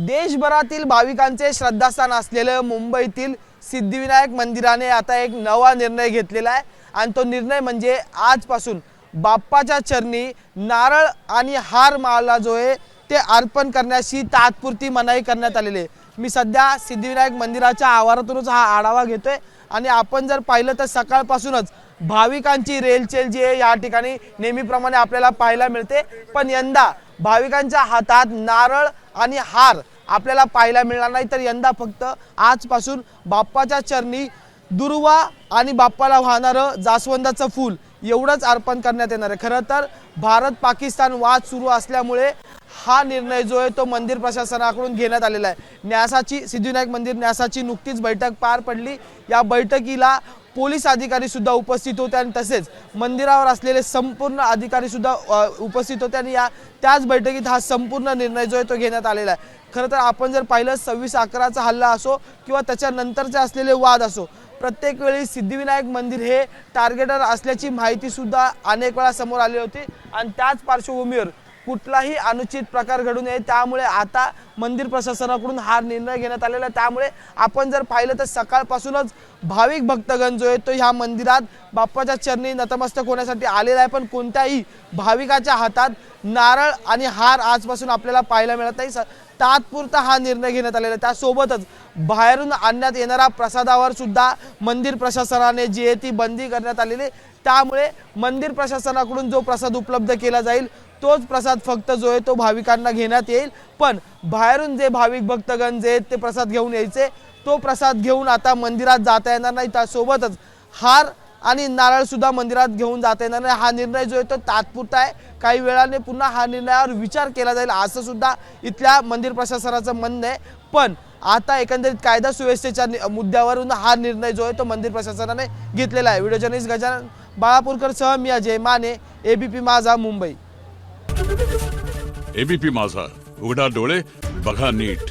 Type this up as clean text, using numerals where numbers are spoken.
देशभरातील भाविकांचे श्रद्धास्थान असलेले मुंबईतील सिद्धिविनायक मंदिराने आता एक नवा निर्णय घेतलेला आहे आणि तो निर्णय म्हणजे आजपासून बाप्पाच्या चरणी नारळ आणि हार माला जो आहे ते अर्पण करण्याची तात्पुरती मनाई करण्यात आलेली आहे। मी सध्या सिद्धिविनायक मंदिराच्या आवारातूनच हा आढावा घेतोय आणि आपण जर पाहिलं तर सकाळपासूनच भाविकांची रेलचेल जी आहे या ठिकाणी नेहमीप्रमाणे आपल्याला पाहायला मिळते, पण यंदा भाविकांच्या हातात नारळ आणि हार आपल्याला पाहायला मिळणार नाही। तर यंदा फक्त आजपासून बाप्पाच्या चरणी दुर्वा आणि बाप्पाला वाहणारं जास्वंदाचं फूल एवढंच अर्पण करण्यात येणार आहे। खरं तर भारत पाकिस्तान वाद सुरू असल्यामुळे हा निर्णय जो आहे तो मंदिर प्रशासनाकडून घेण्यात आलेला आहे। न्यासाची सिद्धिविनायक मंदिर न्यासाची नुकतीच बैठक पार पडली। या बैठकीला पोलीस अधिकारी सुद्धा उपस्थित होते आणि तसेच मंदिरावर असलेले संपूर्ण अधिकारी सुद्धा उपस्थित होते आणि त्याच बैठकीत हा संपूर्ण निर्णय जो आहे तो घेण्यात आलेला आहे। खरं तर आपण जर पाहिलं 26/11चा हल्ला असो किंवा त्याच्यानंतरचे असलेले वाद असो, प्रत्येक वेळी सिद्धिविनायक मंदिर हे टार्गेटर असल्याची माहिती सुद्धा अनेक वेळा समोर आली होती आणि त्याच पार्श्वभूमीवर कुठलाही अनुचित प्रकार घडू नये त्यामुळे आता मंदिर प्रशासनाकडून हा निर्णय घेण्यात आलेला आहे। त्यामुळे आपण जर पाहिलं तर सकाळपासूनच भाविक भक्तगण जो आहे तो ह्या मंदिरात बाप्पाच्या चरणी नतमस्तक होण्यासाठी आलेला आहे, पण कोणत्याही भाविकाच्या हातात नारळ आणि हार आजपासून आपल्याला पाहायला मिळत नाही। तात्पुरता हा निर्णय घेण्यात आलेला आहे। त्यासोबतच बाहेरून आणण्यात येणारा प्रसादावर सुद्धा मंदिर प्रशासनाने जी आहे ती बंदी करण्यात आलेली आहे। त्यामुळे मंदिर प्रशासनाकडून जो प्रसाद उपलब्ध केला जाईल तोच प्रसाद फक्त जो आहे तो भाविकांना घेण्यात येईल, पण बाहेरून जे भाविक भक्तगण जे ते प्रसाद घेऊन यायचे तो प्रसाद घेऊन आता मंदिरात जाता येणार नाही। त्यासोबतच हार आणि नारळ सुद्धा मंदिरात घेऊन जाता येणार नाही। हा निर्णय जो आहे तो तात्पुरता आहे, काही वेळाने पुन्हा हा निर्णयावर विचार केला जाईल असं सुद्धा इथल्या मंदिर प्रशासनाचं म्हणणं आहे। पण आता एकंदरीत कायदा सुव्यवस्थेच्या मुद्द्यावरून हा निर्णय जो आहे तो मंदिर प्रशासनाने घेतलेला आहे। व्हिडिओ जर्नलिस्ट गजानन बाळापूरकर सह मी अजय माने, एबीपी माझा, मुंबई। एबीपी माझा, उघडा डोळे बघा नीट।